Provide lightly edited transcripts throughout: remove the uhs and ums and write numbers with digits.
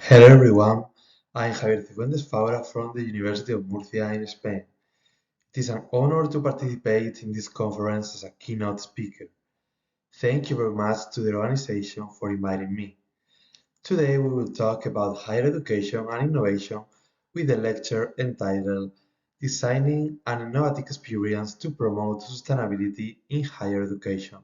Hello everyone, I'm Javier Cifuentes-Faura from the University of Murcia in Spain. It is an honor to participate in this conference as a keynote speaker. Thank you very much to the organization for inviting me. Today we will talk about higher education and innovation with a lecture entitled Designing an Innovative Experience to Promote Sustainability in Higher Education.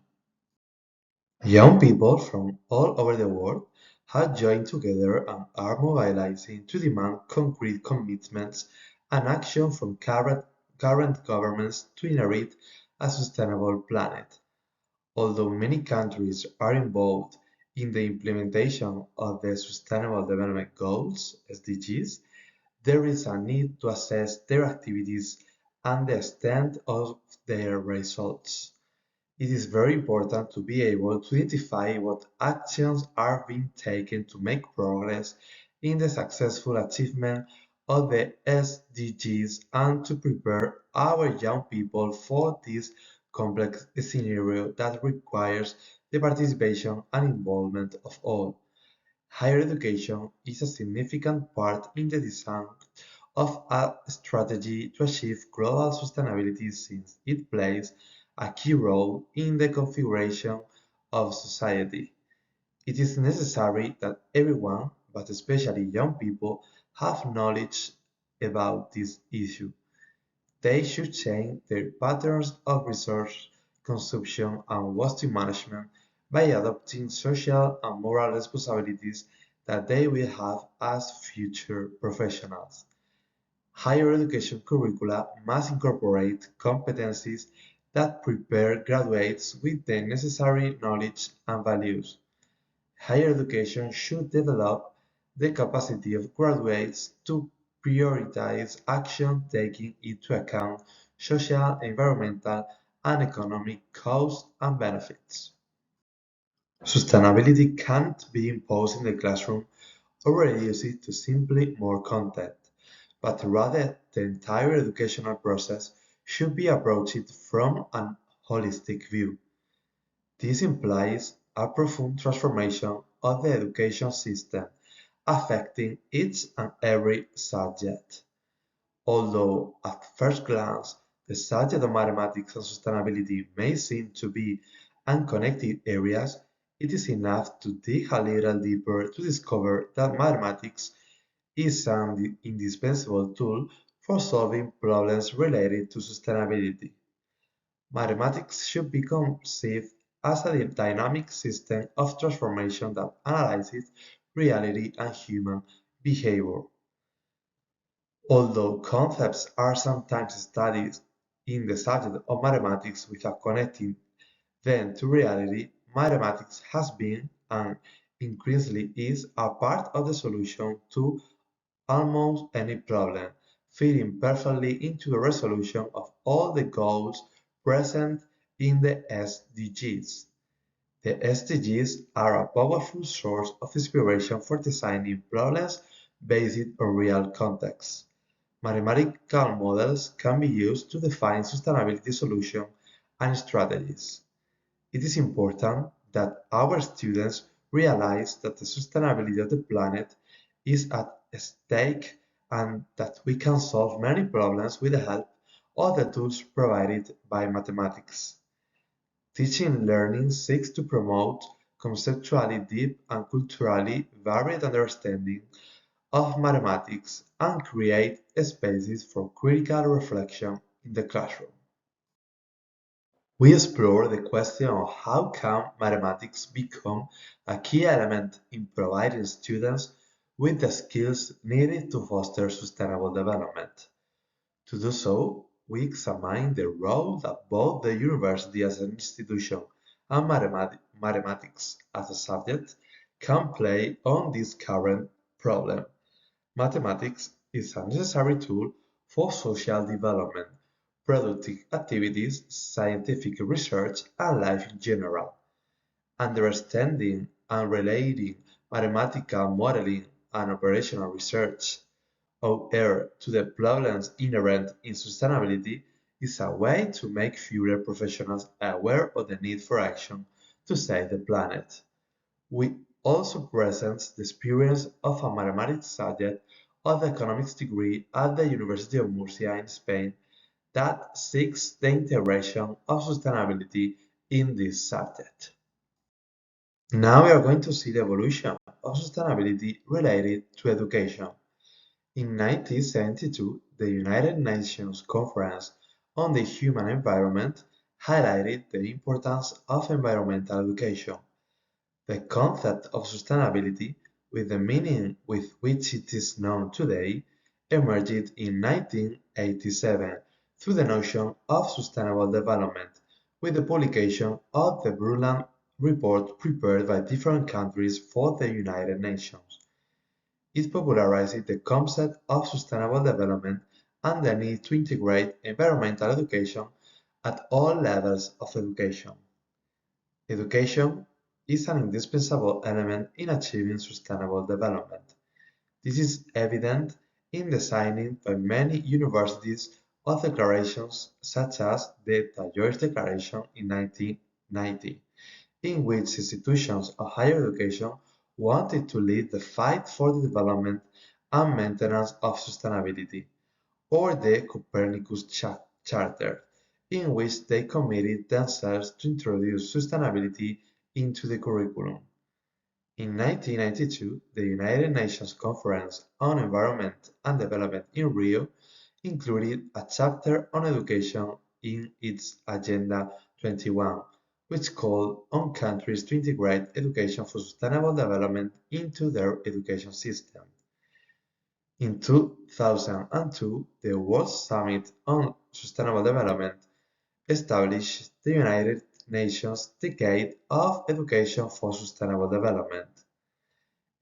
Young people from all over the world have joined together and are mobilizing to demand concrete commitments and action from current governments to inherit a sustainable planet. Although many countries are involved in the implementation of the Sustainable Development Goals (SDGs), there is a need to assess their activities and the extent of their results. It is very important to be able to identify what actions are being taken to make progress in the successful achievement of the SDGs and to prepare our young people for this complex scenario that requires the participation and involvement of all. Higher education is a significant part in the design of a strategy to achieve global sustainability since it plays a key role in the configuration of society. It is necessary that everyone, but especially young people, have knowledge about this issue. They should change their patterns of resource consumption and waste management by adopting social and moral responsibilities that they will have as future professionals. Higher education curricula must incorporate competencies that prepare graduates with the necessary knowledge and values. Higher education should develop the capacity of graduates to prioritize action taking into account social, environmental, and economic costs and benefits. Sustainability can't be imposed in the classroom or reduced to simply more content, but rather the entire educational process should be approached from a holistic view. This implies a profound transformation of the education system, affecting each and every subject. Although at first glance the subject of mathematics and sustainability may seem to be unconnected areas, it is enough to dig a little deeper to discover that mathematics is an indispensable tool for solving problems related to sustainability. Mathematics should be conceived as a dynamic system of transformation that analyzes reality and human behavior. Although concepts are sometimes studied in the subject of mathematics without connecting them to reality, mathematics has been and increasingly is a part of the solution to almost any problem, fitting perfectly into the resolution of all the goals present in the SDGs. The SDGs are a powerful source of inspiration for designing problems based on real contexts. Mathematical models can be used to define sustainability solutions and strategies. It is important that our students realize that the sustainability of the planet is at stake and that we can solve many problems with the help of the tools provided by mathematics. Teaching learning seeks to promote conceptually deep and culturally varied understanding of mathematics and create spaces for critical reflection in the classroom. We explore the question of how can mathematics become a key element in providing students with the skills needed to foster sustainable development. To do so, we examine the role that both the university as an institution and mathematics as a subject can play on this current problem. Mathematics is a necessary tool for social development, productive activities, scientific research, and life in general. Understanding and relating mathematical modeling and operational research or to the problems inherent in sustainability is a way to make future professionals aware of the need for action to save the planet. We also presents the experience of a mathematics subject of the economics degree at the University of Murcia in Spain that seeks the integration of sustainability in this subject. Now we are going to see the evolution of sustainability related to education. In 1972, the United Nations Conference on the Human Environment highlighted the importance of environmental education. The concept of sustainability, with the meaning with which it is known today, emerged in 1987 through the notion of sustainable development, with the publication of the Brundtland Report prepared by different countries for the United Nations. It popularized the concept of sustainable development and the need to integrate environmental education at all levels of education. Education is an indispensable element in achieving sustainable development. This is evident in the signing by many universities of declarations such as the Taylor's Declaration in 1990, in which institutions of higher education wanted to lead the fight for the development and maintenance of sustainability, or the Copernicus Charter, in which they committed themselves to introduce sustainability into the curriculum. In 1992, the United Nations Conference on Environment and Development in Rio included a chapter on education in its Agenda 21, which called on countries to integrate education for sustainable development into their education system. In 2002, the World Summit on Sustainable Development established the United Nations Decade of Education for Sustainable Development.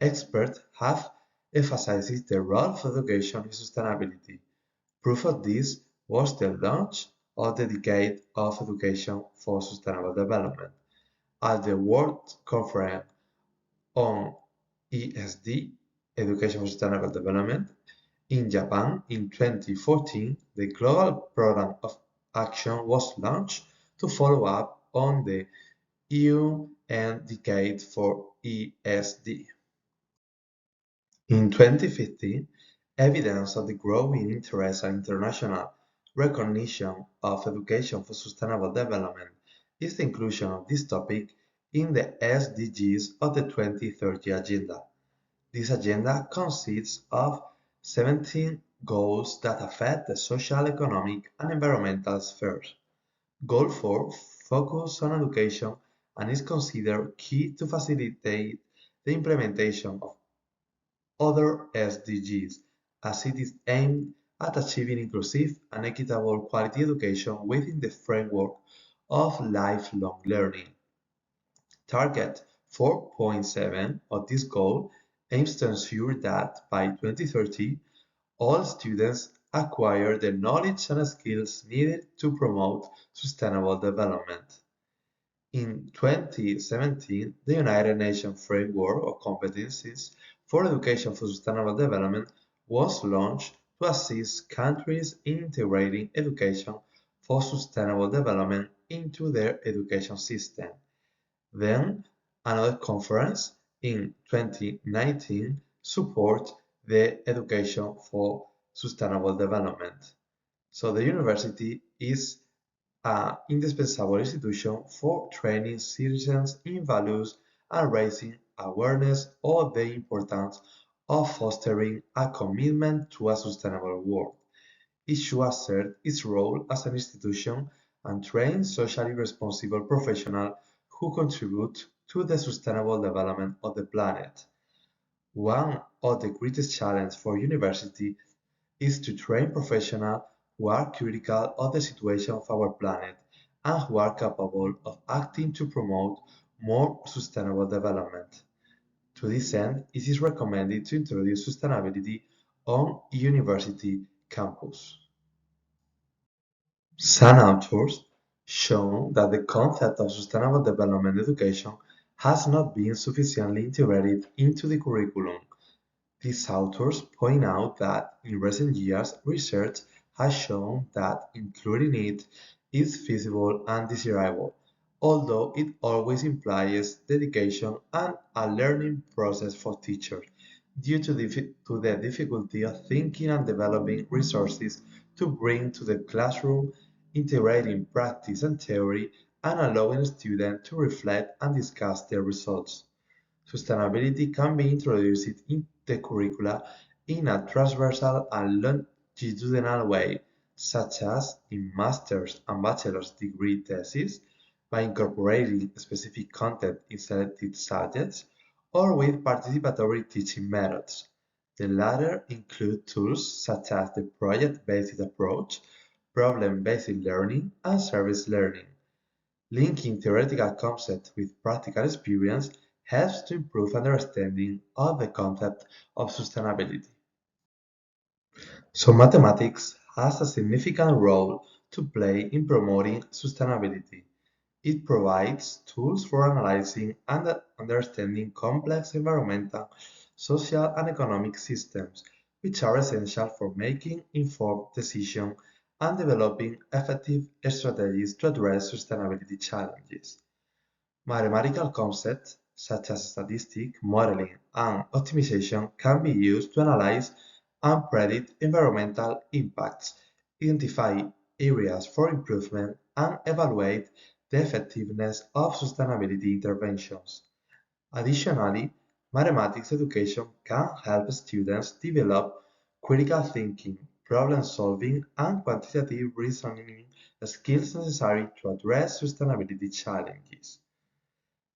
Experts have emphasized the role of education in sustainability. Proof of this was the launch of the Decade of Education for Sustainable Development at the World Conference on ESD, Education for Sustainable Development, in Japan in 2014. The global program of action was launched to follow up on the UN Decade for ESD. In 2015, evidence of the growing interest and international recognition of education for sustainable development is the inclusion of this topic in the SDGs of the 2030 Agenda. This agenda consists of 17 goals that affect the social, economic, and environmental spheres. Goal 4 focuses on education and is considered key to facilitate the implementation of other SDGs, as it is aimed at achieving inclusive and equitable quality education within the framework of lifelong learning. Target 4.7 of this goal aims to ensure that by 2030, all students acquire the knowledge and skills needed to promote sustainable development. In 2017, the United Nations Framework of Competencies for Education for Sustainable Development was launched to assist countries in integrating education for sustainable development into their education system. Then, another conference in 2019 supported the education for sustainable development. So the university is an indispensable institution for training citizens in values and raising awareness of the importance of fostering a commitment to a sustainable world. It should assert its role as an institution and train socially responsible professionals who contribute to the sustainable development of the planet. One of the greatest challenges for universities is to train professionals who are critical of the situation of our planet and who are capable of acting to promote more sustainable development. To this end, it is recommended to introduce sustainability on university campus. Some authors show that the concept of sustainable development education has not been sufficiently integrated into the curriculum. These authors point out that in recent years, research has shown that including it is feasible and desirable, although it always implies dedication and a learning process for teachers due to the difficulty of thinking and developing resources to bring to the classroom, integrating practice and theory, and allowing students to reflect and discuss their results. Sustainability can be introduced in the curricula in a transversal and longitudinal way, such as in master's and bachelor's degree theses, by incorporating specific content in selected subjects, or with participatory teaching methods. The latter include tools such as the project-based approach, problem-based learning, and service learning. Linking theoretical concepts with practical experience helps to improve understanding of the concept of sustainability. So mathematics has a significant role to play in promoting sustainability. It provides tools for analyzing and understanding complex environmental, social, and economic systems, which are essential for making informed decisions and developing effective strategies to address sustainability challenges. Mathematical concepts such as statistics, modeling, and optimization can be used to analyze and predict environmental impacts, identify areas for improvement, and evaluate the effectiveness of sustainability interventions. Additionally, mathematics education can help students develop critical thinking, problem solving, and quantitative reasoning skills necessary to address sustainability challenges.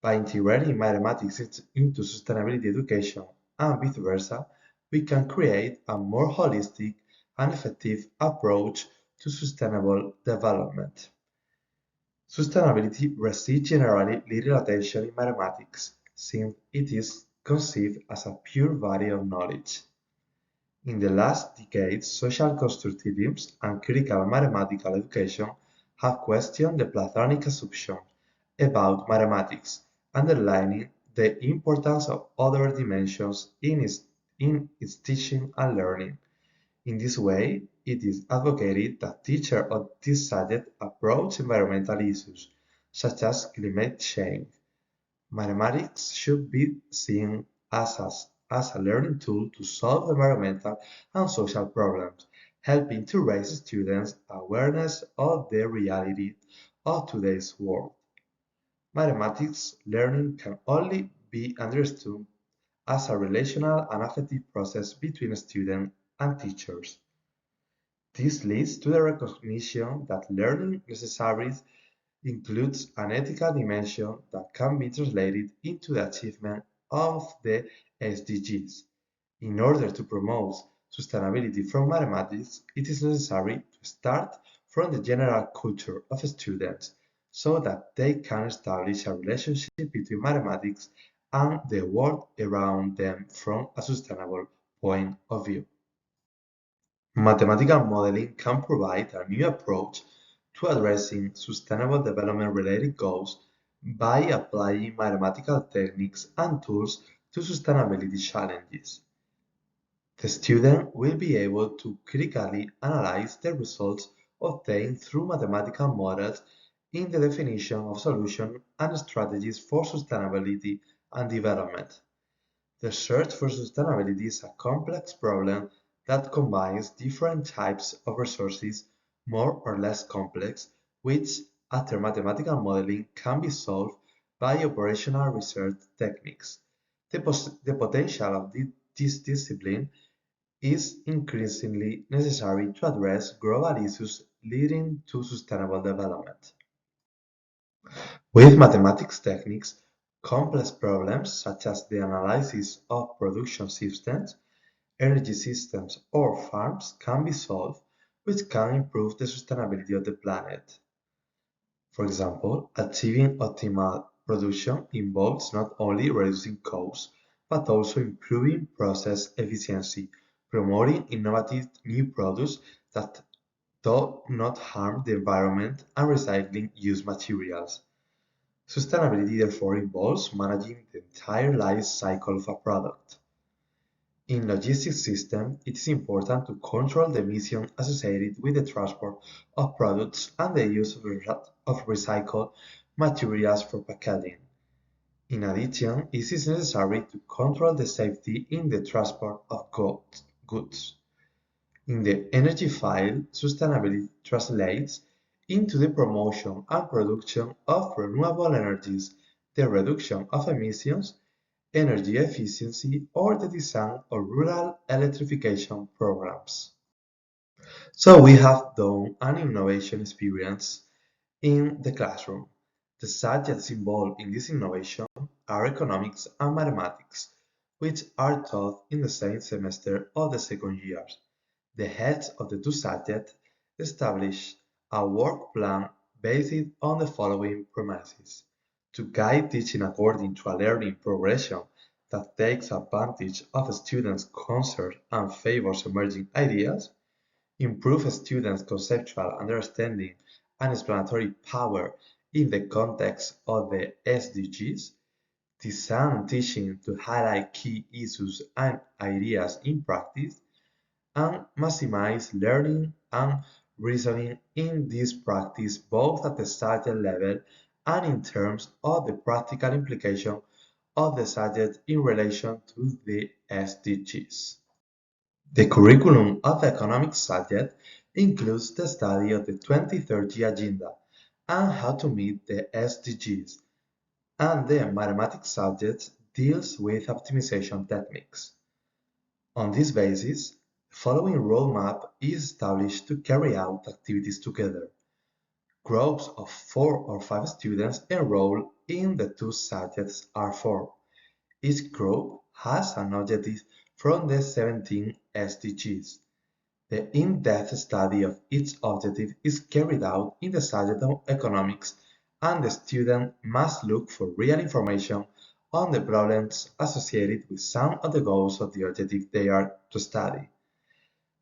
By integrating mathematics into sustainability education and vice versa, we can create a more holistic and effective approach to sustainable development. Sustainability receives generally little attention in mathematics, since it is conceived as a pure body of knowledge. In the last decades, social constructivism and critical mathematical education have questioned the Platonic assumption about mathematics, underlining the importance of other dimensions in its teaching and learning. In this way, it is advocated that teachers of this subject approach environmental issues, such as climate change. Mathematics should be seen as a learning tool to solve environmental and social problems, helping to raise students' awareness of the reality of today's world. Mathematics learning can only be understood as a relational and affective process between students and teachers. This leads to the recognition that learning necessarily includes an ethical dimension that can be translated into the achievement of the SDGs. In order to promote sustainability from mathematics, it is necessary to start from the general culture of students so that they can establish a relationship between mathematics and the world around them from a sustainable point of view. Mathematical modeling can provide a new approach to addressing sustainable development related goals by applying mathematical techniques and tools to sustainability challenges. The student will be able to critically analyze the results obtained through mathematical models in the definition of solutions and strategies for sustainability and development. The search for sustainability is a complex problem that combines different types of resources, more or less complex, which, after mathematical modeling, can be solved by operational research techniques. The potential of this discipline is increasingly necessary to address global issues leading to sustainable development. With mathematics techniques, complex problems such as the analysis of production systems, energy systems, or farms can be solved, which can improve the sustainability of the planet. For example, achieving optimal production involves not only reducing costs, but also improving process efficiency, promoting innovative new products that do not harm the environment, and recycling used materials. Sustainability therefore involves managing the entire life cycle of a product. In logistics systems, it is important to control the emissions associated with the transport of products and the use of recycled materials for packaging. In addition, it is necessary to control the safety in the transport of goods. In the energy file, sustainability translates into the promotion and production of renewable energies, the reduction of emissions, energy efficiency, or the design of rural electrification programs. So we have done an innovation experience in the classroom. The subjects involved in this innovation are economics and mathematics, which are taught in the same semester of the second year. The heads of the two subjects establish a work plan based on the following premises: to guide teaching according to a learning progression that takes advantage of students' concern and favors emerging ideas, improve students' conceptual understanding and explanatory power in the context of the SDGs, design teaching to highlight key issues and ideas in practice, and maximize learning and reasoning in this practice both at the subject level and in terms of the practical implication of the subject in relation to the SDGs. The curriculum of the economics subject includes the study of the 2030 Agenda and how to meet the SDGs, and the mathematics subject deals with optimization techniques. On this basis, the following roadmap is established to carry out activities together. Groups of 4 or 5 students enrolled in the two subjects are formed. Each group has an objective from the 17 SDGs. The in-depth study of each objective is carried out in the subject of economics, and the student must look for real information on the problems associated with some of the goals of the objective they are to study.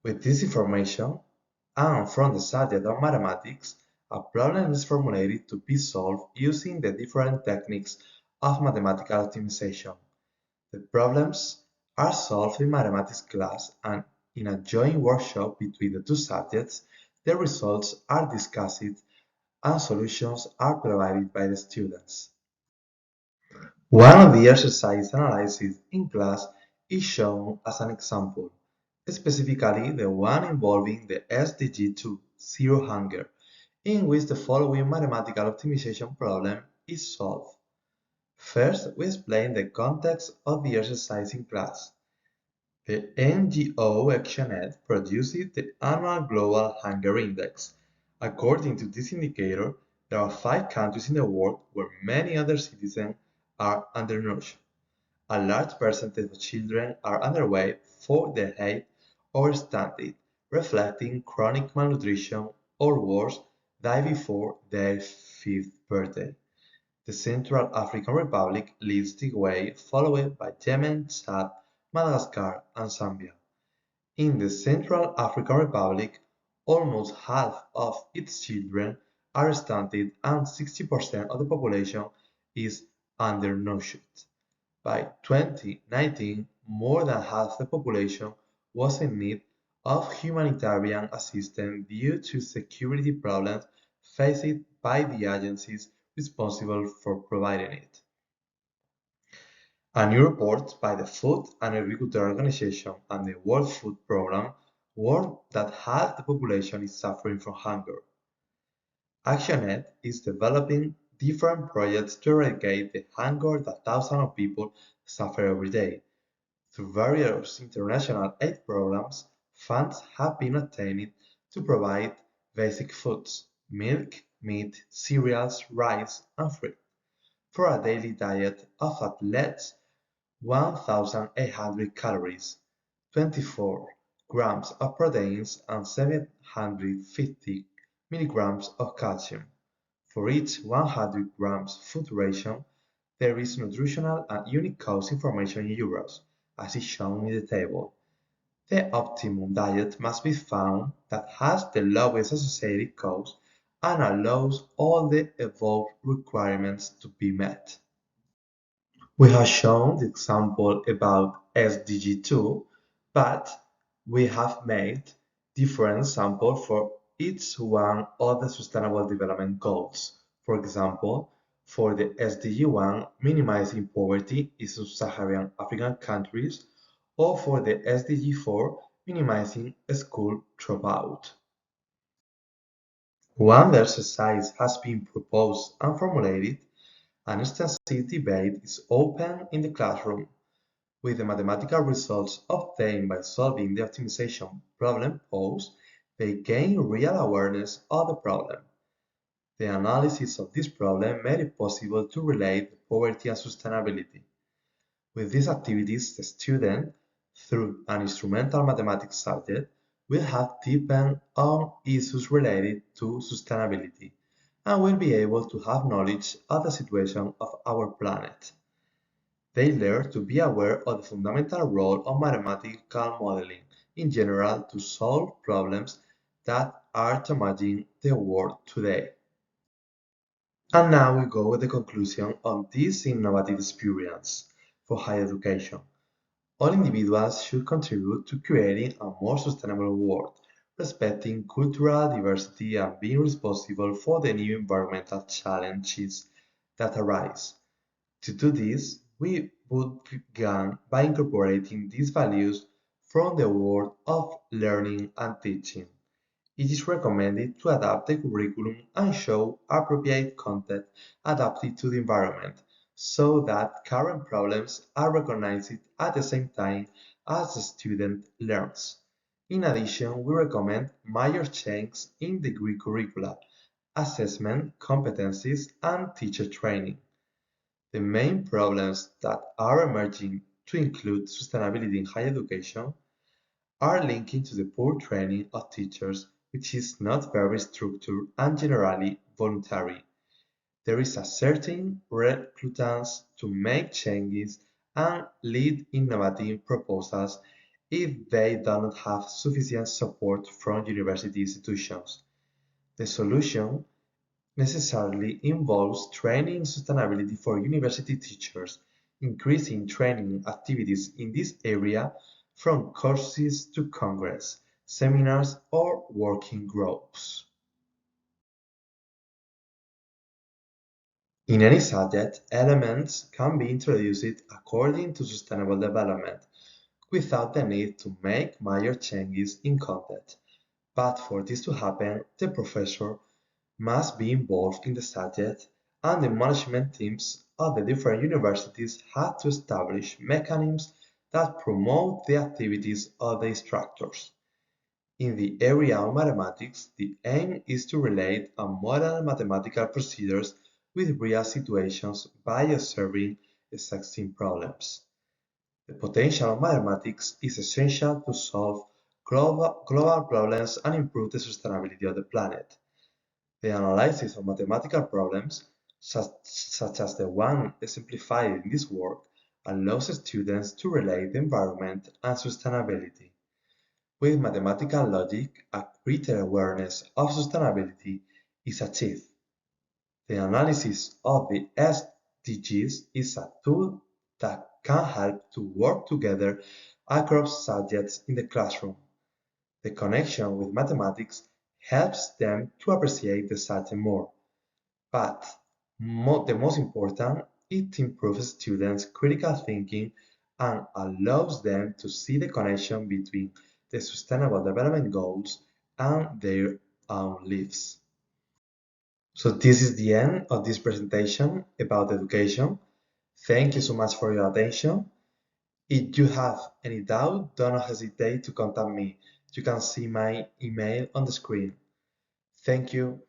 With this information, and from the subject of mathematics, a problem is formulated to be solved using the different techniques of mathematical optimization. The problems are solved in mathematics class, and in a joint workshop between the two subjects, the results are discussed and solutions are provided by the students. One of the exercise analyses in class is shown as an example, specifically the one involving the SDG 2, Zero Hunger, in which the following mathematical optimization problem is solved. First, we explain the context of the exercise in class. The NGO ActionAid produces the annual Global Hunger Index. According to this indicator, there are 5 countries in the world where many other citizens are undernourished. A large percentage of children are underweight for their height or stunted, reflecting chronic malnutrition or worse, die before their 5th birthday. The Central African Republic leads the way, followed by Yemen, Chad, Madagascar, and Zambia. In the Central African Republic, almost half of its children are stunted and 60% of the population is undernourished. By 2019, more than half the population was in need of humanitarian assistance due to security problems faced by the agencies responsible for providing it. A new report by the Food and Agriculture Organization and the World Food Programme warned that half the population is suffering from hunger. ActionAid is developing different projects to eradicate the hunger that thousands of people suffer every day. Through various international aid programs, funds have been obtained to provide basic foods, milk, meat, cereals, rice, and fruit, for a daily diet of at least 1,800 calories, 24 grams of proteins, and 750 milligrams of calcium. For each 100 grams food ration, there is nutritional and unit cost information in euros, as is shown in the table. The optimum diet must be found that has the lowest associated cost and allows all the above requirements to be met. We have shown the example about SDG2, but we have made different samples for each one of the Sustainable Development Goals. For example, For the SDG 1, minimizing poverty in sub-Saharan African countries, or for the SDG 4, minimizing school dropout. One exercise has been proposed and formulated. An extensive debate is open in the classroom, with the mathematical results obtained by solving the optimization problem posed. They gain real awareness of the problem. The analysis of this problem made it possible to relate poverty and sustainability. With these activities, the student, through an instrumental mathematics subject, will have deepened on issues related to sustainability and will be able to have knowledge of the situation of our planet. They learn to be aware of the fundamental role of mathematical modeling in general to solve problems that are damaging the world today. And now we go with the conclusion on this innovative experience for higher education. All individuals should contribute to creating a more sustainable world, respecting cultural diversity and being responsible for the new environmental challenges that arise. To do this, we would begin by incorporating these values from the world of learning and teaching. It is recommended to adapt the curriculum and show appropriate content adapted to the environment so that current problems are recognized at the same time as the student learns. In addition, we recommend major changes in the curricula, assessment, competencies, and teacher training. The main problems that are emerging to include sustainability in higher education are linking to the poor training of teachers, which is not very structured and generally voluntary. There is a certain reluctance to make changes and lead innovative proposals if they do not have sufficient support from university institutions. The solution necessarily involves training in sustainability for university teachers, increasing training activities in this area from courses to congress, seminars, or working groups. In any subject, elements can be introduced according to sustainable development, without the need to make major changes in content. But for this to happen, the professor must be involved in the subject, and the management teams of the different universities have to establish mechanisms that promote the activities of the instructors. In the area of mathematics, the aim is to relate and model mathematical procedures with real situations by observing existing problems. The potential of mathematics is essential to solve global problems and improve the sustainability of the planet. The analysis of mathematical problems, such as the one exemplified in this work, allows students to relate the environment and sustainability. With mathematical logic, a greater awareness of sustainability is achieved. The analysis of the SDGs is a tool that can help to work together across subjects in the classroom. The connection with mathematics helps them to appreciate the subject more. But the most important, it improves students' critical thinking and allows them to see the connection between the Sustainable Development Goals and their own lives. So this is the end of this presentation about education. Thank you so much for your attention. If you have any doubt, don't hesitate to contact me. You can see my email on the screen. Thank you.